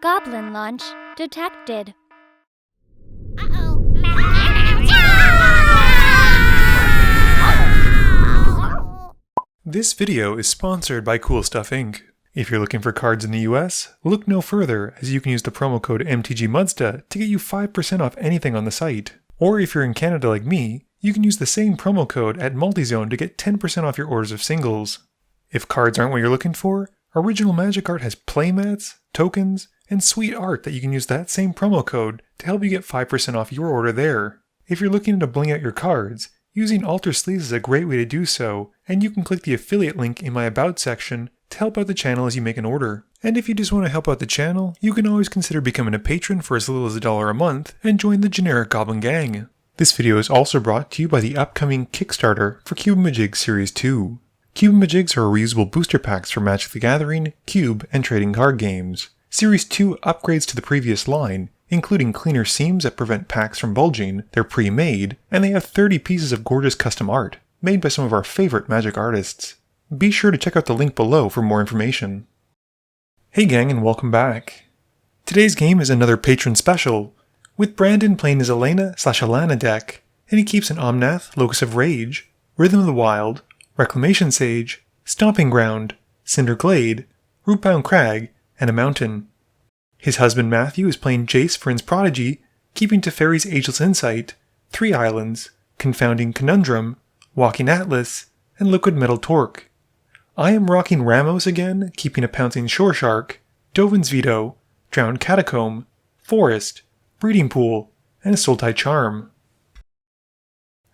Goblin launch detected. This video is sponsored by Cool Stuff Inc. If you're looking for cards in the US, look no further as you can use the promo code MTGMUDSTA to get you 5% off anything on the site. Or if you're in Canada like me, you can use the same promo code at Multizone to get 10% off your orders of singles. If cards aren't what you're looking for, Original Magic Art has playmats, tokens, and sweet art that you can use that same promo code to help you get 5% off your order there. If you're looking to bling out your cards, using Alter Sleeves is a great way to do so, and you can click the affiliate link in my About section to help out the channel as you make an order. And if you just want to help out the channel, you can always consider becoming a patron for as little as $1 a month and join the generic Goblin Gang. This video is also brought to you by the upcoming Kickstarter for Cube-A-Majig Series 2. Cube-A-Majigs are reusable booster packs for Magic the Gathering, Cube, and trading card games. Series 2 upgrades to the previous line, including cleaner seams that prevent packs from bulging, they're pre-made, and they have 30 pieces of gorgeous custom art, made by some of our favorite Magic artists. Be sure to check out the link below for more information. Hey gang, and welcome back. Today's game is another patron special, with Brandon playing his Alena/Halana deck, and he keeps an Omnath, Locus of Rage, Rhythm of the Wild, Reclamation Sage, Stomping Ground, Cinder Glade, Rootbound Crag, and a Mountain. His husband Matthew is playing Jace, Friend's Prodigy, keeping Teferi's Ageless Insight, 3 Islands, Confounding Conundrum, Walking Atlas, and Liquid Metal Torque. I am rocking Ramos again, keeping a Pouncing Shore Shark, Dovin's Veto, Drowned Catacomb, Forest, Breeding Pool, and a Sultai Charm.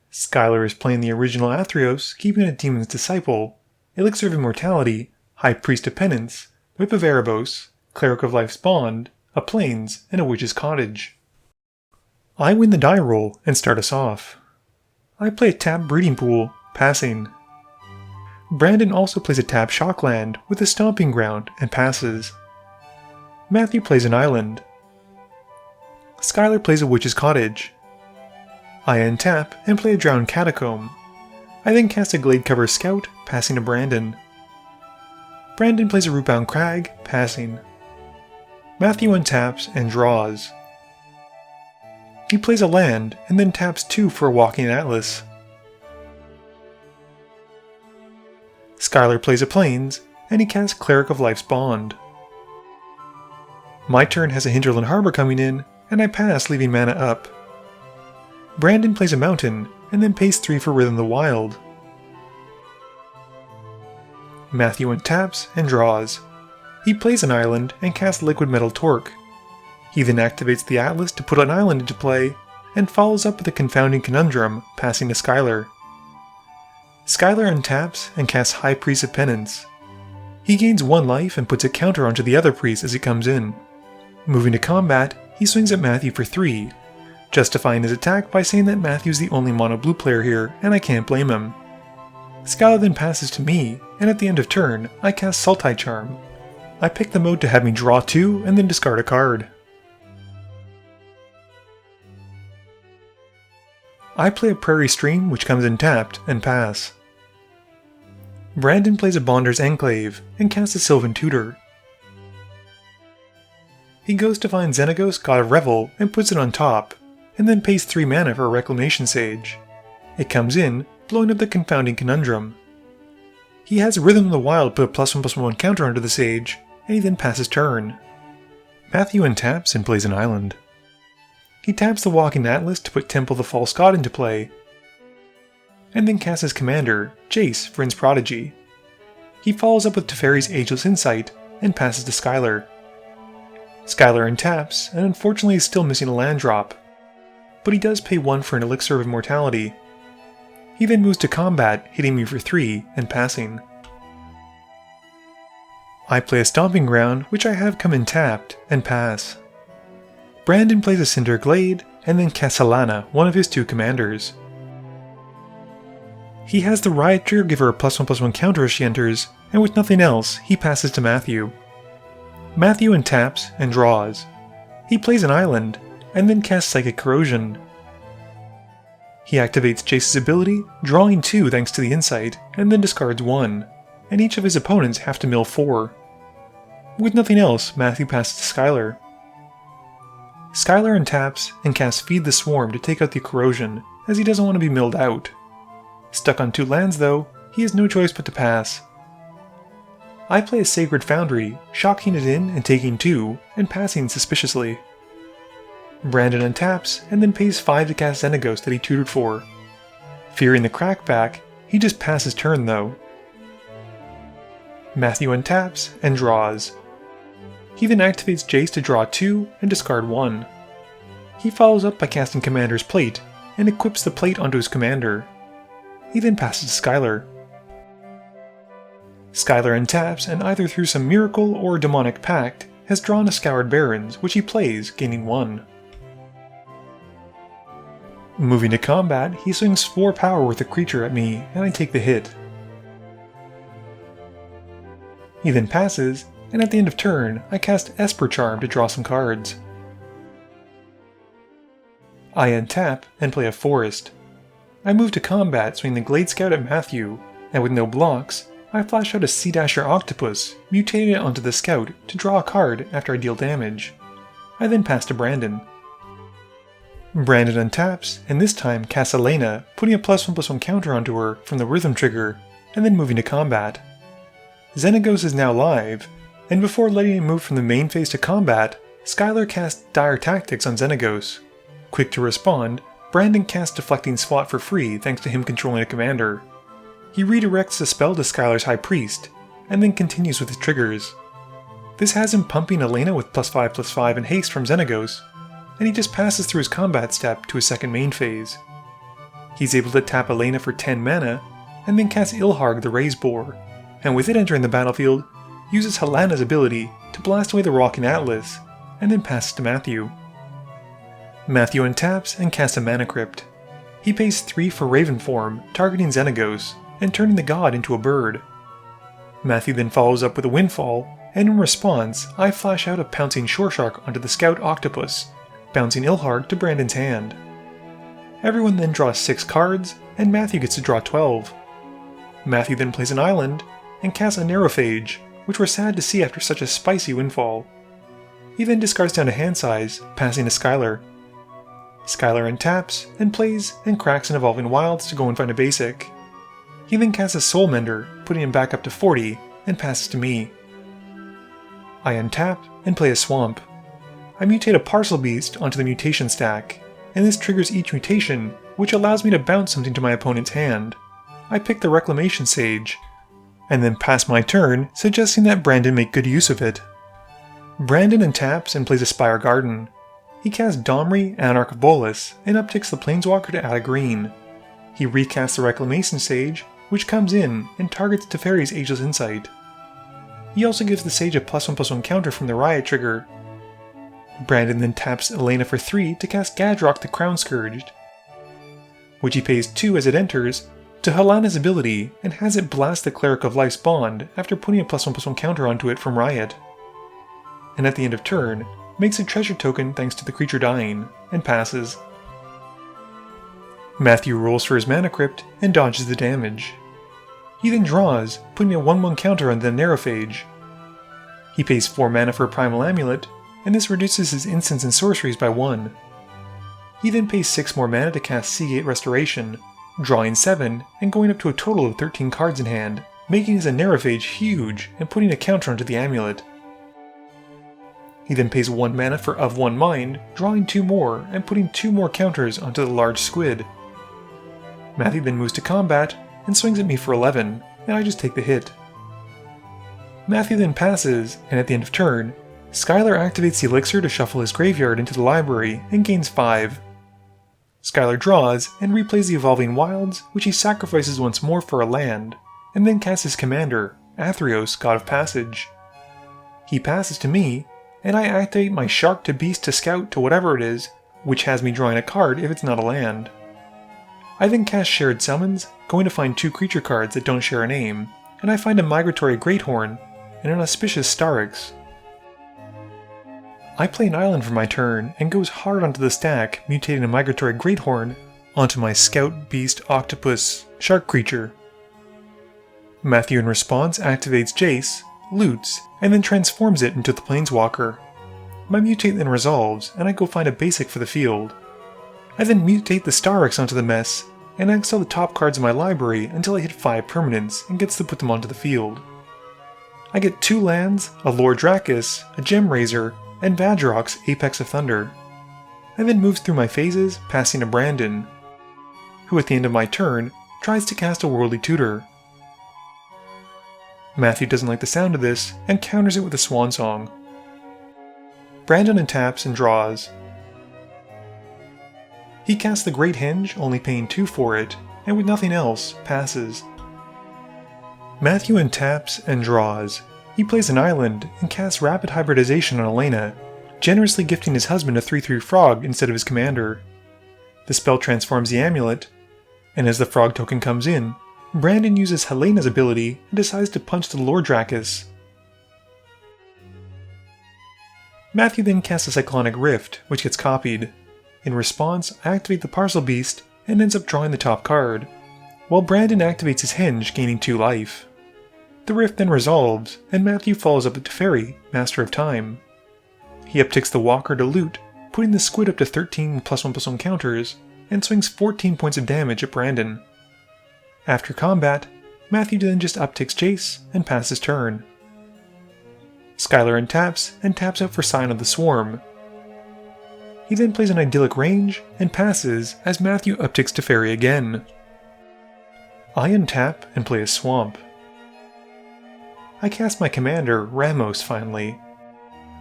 Skylar is playing the original Athreos, keeping a Demon's Disciple, Elixir of Immortality, High Priest of Penance, Whip of Erebos, Cleric of Life's Bond, a Plains, and a Witch's Cottage. I win the die roll and start us off. I play a tap Breeding Pool, passing. Brandon also plays a tap Shockland with a Stomping Ground and passes. Matthew plays an island. Skylar plays a Witch's Cottage. I untap and play a Drowned Catacomb. I then cast a Glade Cover Scout, passing to Brandon. Brandon plays a Rootbound Crag, passing. Matthew untaps and draws. He plays a land and then taps 2 for a Walking Atlas. Skylar plays a Plains and he casts Cleric of Life's Bond. My turn has a Hinterland Harbor coming in and I pass, leaving mana up. Brandon plays a Mountain and then pays 3 for Rhythm of the Wild. Matthew untaps and draws. He plays an island and casts Liquid Metal Torque. He then activates the Atlas to put an island into play, and follows up with a Confounding Conundrum, passing to Skylar. Skylar untaps and casts High Priest of Penance. He gains 1 life and puts a counter onto the other priest as he comes in. Moving to combat, he swings at Matthew for 3, justifying his attack by saying that Matthew's the only mono blue player here, and I can't blame him. Skylar then passes to me, and at the end of turn, I cast Sultai Charm. I pick the mode to have me draw 2 and then discard a card. I play a Prairie Stream which comes in tapped and pass. Brandon plays a Bonder's Enclave and casts a Sylvan Tutor. He goes to find Xenagos, God of Revel, and puts it on top, and then pays 3 mana for a Reclamation Sage. It comes in, blowing up the Confounding Conundrum. He has Rhythm of the Wild put a +1/+1 counter onto the Sage, and he then passes turn. Matthew untaps and plays an island. He taps the Walking Atlas to put Temple of the False God into play, and then casts his commander, Jace, Friend's Prodigy. He follows up with Teferi's Ageless Insight, and passes to Skylar. Skylar untaps, and unfortunately is still missing a land drop, but he does pay 1 for an Elixir of Immortality. He then moves to combat, hitting me for 3 and passing. I play a Stomping Ground, which I have come in tapped, and pass. Brandon plays a Cinder Glade, and then casts Halana, one of his 2 commanders. He has the Riot Trigger give her a +1/+1 counter as she enters, and with nothing else, he passes to Matthew. Matthew untaps and draws. He plays an island, and then casts Psychic Corrosion. He activates Jace's ability, drawing 2 thanks to the insight, and then discards 1, and each of his opponents have to mill 4. With nothing else, Matthew passes to Skylar. Skylar untaps and casts Feed the Swarm to take out the corrosion, as he doesn't want to be milled out. Stuck on 2 lands though, he has no choice but to pass. I play a Sacred Foundry, shocking it in and taking 2, and passing suspiciously. Brandon untaps and then pays 5 to cast Xenagos that he tutored for. Fearing the crackback, he just passes turn though. Matthew untaps and draws. He then activates Jace to draw 2 and discard 1. He follows up by casting Commander's Plate and equips the plate onto his commander. He then passes to Skylar. Skylar untaps and either through some miracle or demonic pact has drawn a Scoured Barrens, which he plays, gaining 1. Moving to combat, he swings 4 power with a creature at me and I take the hit. He then passes, and at the end of turn, I cast Esper Charm to draw some cards. I untap and play a Forest. I move to combat, swing the Glade Scout at Matthew, and with no blocks, I flash out a Sea Dasher Octopus, mutating it onto the Scout to draw a card after I deal damage. I then pass to Brandon. Brandon untaps, and this time casts Alena, putting a +1/+1 counter onto her from the Rhythm trigger, and then moving to combat. Xenagos is now live, and before letting him move from the main phase to combat, Skylar casts Dire Tactics on Xenagos. Quick to respond, Brandon casts Deflecting Swat for free thanks to him controlling a commander. He redirects the spell to Skylar's High Priest, and then continues with his triggers. This has him pumping Alena with +5/+5 and haste from Xenagos, and he just passes through his combat step to his second main phase. He's able to tap Alena for 10 mana, and then cast Ilharg the Raise Boar, and with it entering the battlefield, uses Halana's ability to blast away the Rocking Atlas, and then passes to Matthew. Matthew untaps and casts a Mana Crypt. He pays 3 for Raven form, targeting Xenagos, and turning the god into a bird. Matthew then follows up with a Windfall, and in response, I flash out a Pouncing Shore Shark onto the Scout Octopus, bouncing Ilharg to Brandon's hand. Everyone then draws 6 cards, and Matthew gets to draw 12. Matthew then plays an island, and casts a Neurophage, which we're sad to see after such a spicy windfall. He then discards down to hand size, passing to Skylar. Skylar untaps, and plays and cracks an Evolving Wilds to go and find a basic. He then casts a Soul Mender, putting him back up to 40, and passes to me. I untap and play a Swamp. I mutate a Parcel Beast onto the mutation stack, and this triggers each mutation, which allows me to bounce something to my opponent's hand. I pick the Reclamation Sage, and then pass my turn, suggesting that Brandon make good use of it. Brandon untaps and plays a Spire Garden. He casts Domri, Anarch of Bolas, and upticks the Planeswalker to add a green. He recasts the Reclamation Sage, which comes in and targets Teferi's Ageless Insight. He also gives the Sage a +1/+1 counter from the Riot trigger. Brandon then taps Alena for 3 to cast Gadrock the Crown Scourged, which he pays 2 as it enters, to Halana's ability, and has it blast the Cleric of Life's Bond after putting a +1/+1 counter onto it from Riot. And at the end of turn, makes a treasure token thanks to the creature dying, and passes. Matthew rolls for his Mana Crypt and dodges the damage. He then draws, putting a 1/1 counter on the Neurophage. He pays 4 mana for a Primal Amulet, and this reduces his instants and sorceries by 1. He then pays 6 more mana to cast Seagate Restoration, drawing 7 and going up to a total of 13 cards in hand, making his Neurophage huge and putting a counter onto the amulet. He then pays 1 mana for Of One Mind, drawing 2 more and putting 2 more counters onto the large squid. Matthew then moves to combat and swings at me for 11, and I just take the hit. Matthew then passes, and at the end of turn, Skylar activates the elixir to shuffle his graveyard into the library and gains 5. Skylar draws and replays the Evolving Wilds, which he sacrifices once more for a land, and then casts his commander, Athreos, God of Passage. He passes to me, and I activate my Shark to Beast to Scout to whatever it is, which has me drawing a card if it's not a land. I then cast Shared Summons, going to find 2 creature cards that don't share a name, and I find a Migratory Greathorn and an Auspicious Starix. I play an island for my turn and goes hard onto the stack, mutating a Migratory Greathorn onto my Scout, Beast, Octopus, Shark creature. Matthew in response activates Jace, loots, and then transforms it into the Planeswalker. My mutate then resolves, and I go find a basic for the field. I then mutate the Starix onto the mess, and exile the top cards in my library until I hit 5 permanents and gets to put them onto the field. I get 2 lands, a Lord Drakis, a Gem Razor, and Vadrok's Apex of Thunder. I then moves through my phases, passing to Brandon, who at the end of my turn tries to cast a Worldly Tutor. Matthew doesn't like the sound of this and counters it with a Swan Song. Brandon untaps and draws. He casts the Great Henge, only paying 2 for it, and with nothing else, passes. Matthew untaps and draws. He plays an island and casts Rapid Hybridization on Alena, generously gifting his husband a 3/3 frog instead of his commander. The spell transforms the amulet, and as the frog token comes in, Brandon uses Helena's ability and decides to punch the Lord Drakis. Matthew then casts a Cyclonic Rift, which gets copied. In response, I activate the Parcel Beast and ends up drawing the top card, while Brandon activates his Henge, gaining 2 life. The Rift then resolves, and Matthew follows up with Teferi, Master of Time. He upticks the Walker to loot, putting the Squid up to 13 +1/+1 counters, and swings 14 points of damage at Brandon. After combat, Matthew then just upticks Jace and passes turn. Skylar untaps and taps out for Sign of the Swarm. He then plays an Idyllic Range and passes as Matthew upticks Teferi again. I untap and play a Swamp. I cast my commander, Ramos, finally,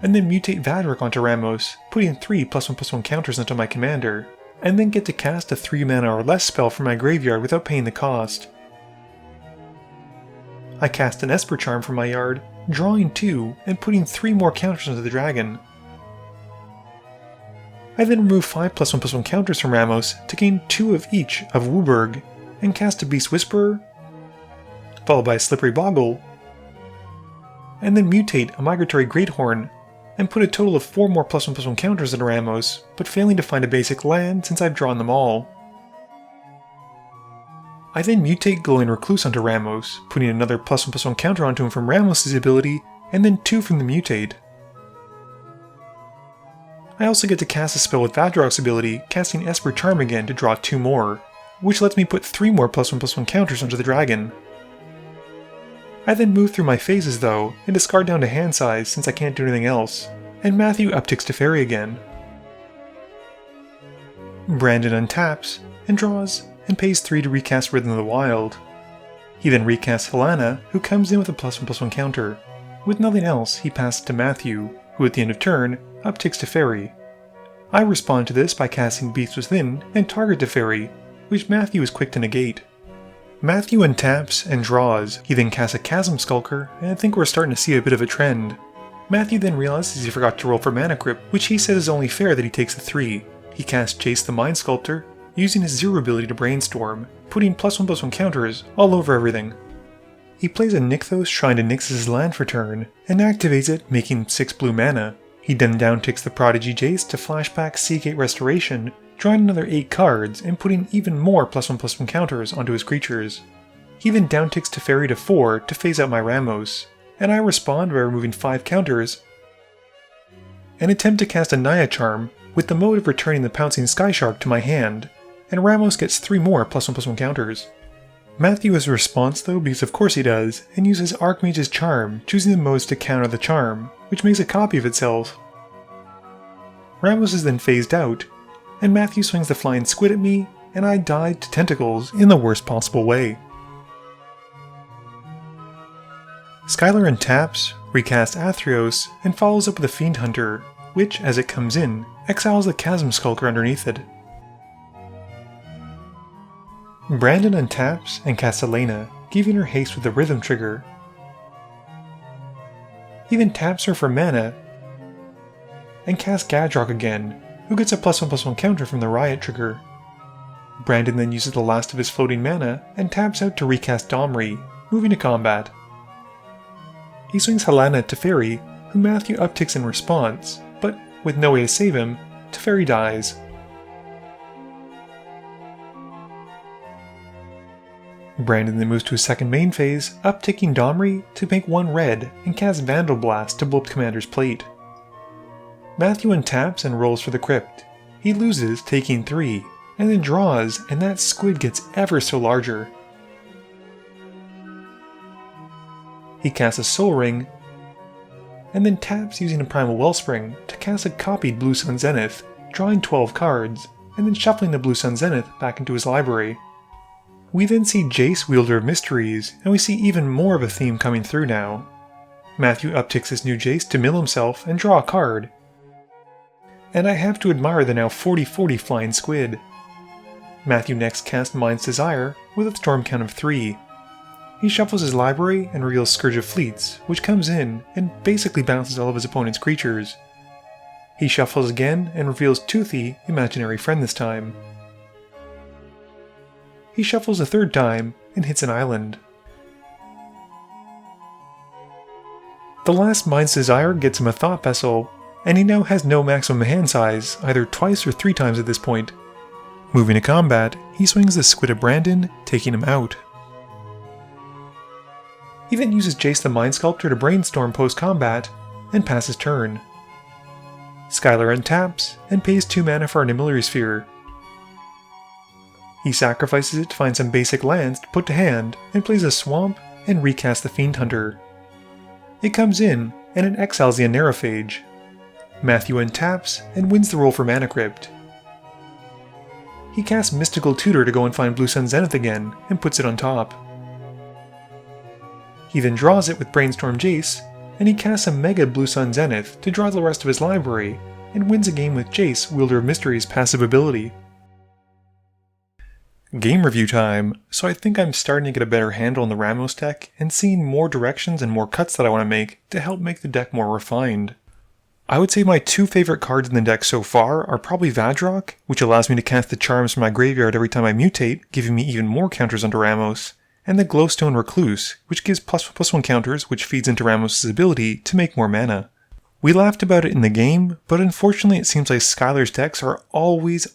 and then mutate Vadrok onto Ramos, putting 3 +1/+1 counters onto my commander, and then get to cast a 3 mana or less spell from my graveyard without paying the cost. I cast an Esper Charm from my yard, drawing 2 and putting 3 more counters onto the dragon. I then remove 5 +1/+1 counters from Ramos to gain 2 of each of Wooburg, and cast a Beast Whisperer, followed by a Slippery Boggle, and then mutate a Migratory Greathorn and put a total of 4 more +1/+1 counters into Ramos, but failing to find a basic land since I've drawn them all. I then mutate Glowing Recluse onto Ramos, putting another +1/+1 counter onto him from Ramos' ability, and then 2 from the mutate. I also get to cast a spell with Vadrok's ability, casting Esper Charm again to draw 2 more, which lets me put 3 more +1/+1 counters onto the dragon. I then move through my phases though, and discard down to hand size since I can't do anything else, and Matthew upticks Teferi again. Brandon untaps, and draws, and pays 3 to recast Rhythm of the Wild. He then recasts Halana, who comes in with a +1/+1 counter. With nothing else, he passes to Matthew, who at the end of turn, upticks Teferi. I respond to this by casting Beast Within and target Teferi, which Matthew is quick to negate. Matthew untaps and draws. He then casts a Chasm Skulker, and I think we're starting to see a bit of a trend. Matthew then realizes he forgot to roll for Mana Crypt, which he says is only fair that he takes the 3. He casts Jace the Mind Sculptor, using his 0 ability to Brainstorm, putting +1/+1 counters all over everything. He plays a Nykthos Shrine to Nyx's land for turn, and activates it, making 6 blue mana. He then downticks the Prodigy Jace to flashback Seagate Restoration, drawing another 8 cards and putting even more +1/+1 counters onto his creatures. He then downticks Teferi to 4 to phase out my Ramos, and I respond by removing 5 counters and attempt to cast a Naya Charm with the mode of returning the Pouncing Skyshark to my hand, and Ramos gets 3 more +1/+1 counters. Matthew has a response though, because of course he does, and uses Archmage's Charm, choosing the modes to counter the charm, which makes a copy of itself. Ramos is then phased out, and Matthew swings the Flying Squid at me, and I die to tentacles in the worst possible way. Skylar untaps, recasts Athreos, and follows up with a Fiend Hunter, which, as it comes in, exiles the Chasm Skulker underneath it. Brandon untaps and casts Alena, giving her haste with the Rhythm trigger. He then taps her for mana, and casts Gadrock again, who gets a +1/+1 counter from the Riot trigger. Brandon then uses the last of his floating mana, and taps out to recast Domri, moving to combat. He swings Halana at Teferi, who Matthew upticks in response, but with no way to save him, Teferi dies. Brandon then moves to his second main phase, upticking Domri to make 1 red and casts Vandal Blast to blow up Commander's plate. Matthew untaps and rolls for the crypt. He loses, taking 3, and then draws, and that squid gets ever so larger. He casts a Soul Ring, and then taps using a Primal Wellspring to cast a copied Blue Sun Zenith, drawing 12 cards, and then shuffling the Blue Sun Zenith back into his library. We then see Jace, Wielder of Mysteries, and we see even more of a theme coming through now. Matthew upticks his new Jace to mill himself and draw a card. And I have to admire the now 40/40 flying squid. Matthew next casts Mind's Desire with a storm count of 3. He shuffles his library and reveals Scourge of Fleets, which comes in and basically bounces all of his opponent's creatures. He shuffles again and reveals Toothy, Imaginary Friend this time. He shuffles a third time and hits an island. The last Mind's Desire gets him a Thought Vessel, and he now has no maximum hand size, either twice or 3 times at this point. Moving to combat, he swings the squid at Brandon, taking him out. He then uses Jace the Mind Sculptor to brainstorm post-combat, and passes turn. Skylar untaps, and pays 2 mana for our Animillary Sphere. He sacrifices it to find some basic lands to put to hand, and plays a Swamp, and recasts the Fiend Hunter. It comes in, and it exiles the Anerophage. Matthew untaps, and wins the roll for Mana Crypt. He casts Mystical Tutor to go and find Blue Sun Zenith again, and puts it on top. He then draws it with Brainstorm Jace, and he casts a Mega Blue Sun Zenith to draw the rest of his library, and wins a game with Jace, Wielder of Mysteries' passive ability. Game review time, so I think I'm starting to get a better handle on the Ramos deck, and seeing more directions and more cuts that I want to make to help make the deck more refined. I would say my 2 favorite cards in the deck so far are probably Vadrock, which allows me to cast the charms from my graveyard every time I mutate, giving me even more counters onto Ramos, and the Glowstone Recluse, which gives +1/+1 counters, which feeds into Ramos' ability to make more mana. We laughed about it in the game, but unfortunately it seems like Skylar's decks are always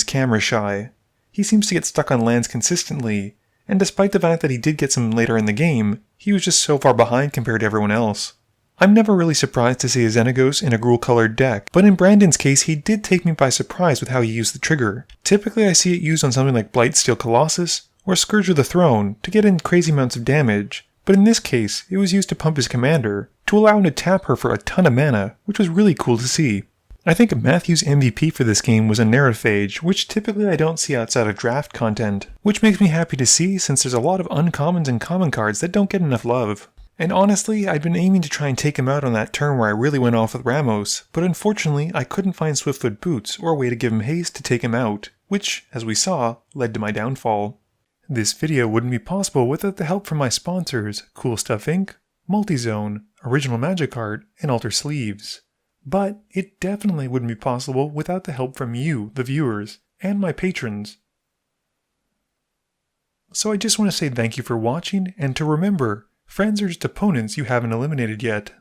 camera shy. He seems to get stuck on lands consistently, and despite the fact that he did get some later in the game, he was just so far behind compared to everyone else. I'm never really surprised to see a Xenagos in a Gruul-colored deck, but in Brandon's case he did take me by surprise with how he used the trigger. Typically I see it used on something like Blightsteel Colossus, or Scourge of the Throne to get in crazy amounts of damage, but in this case it was used to pump his commander, to allow him to tap her for a ton of mana, which was really cool to see. I think Matthew's MVP for this game was a Anerophage, which typically I don't see outside of draft content, which makes me happy to see since there's a lot of uncommons and common cards that don't get enough love. And honestly, I'd been aiming to try and take him out on that turn where I really went off with Ramos, but unfortunately I couldn't find Swiftfoot Boots or a way to give him haste to take him out, which, as we saw, led to my downfall. This video wouldn't be possible without the help from my sponsors, Cool Stuff Inc., Multizone, Original Magic Art, and Alter Sleeves. But it definitely wouldn't be possible without the help from you, the viewers, and my patrons. So I just want to say thank you for watching, and to remember, friends are just opponents you haven't eliminated yet.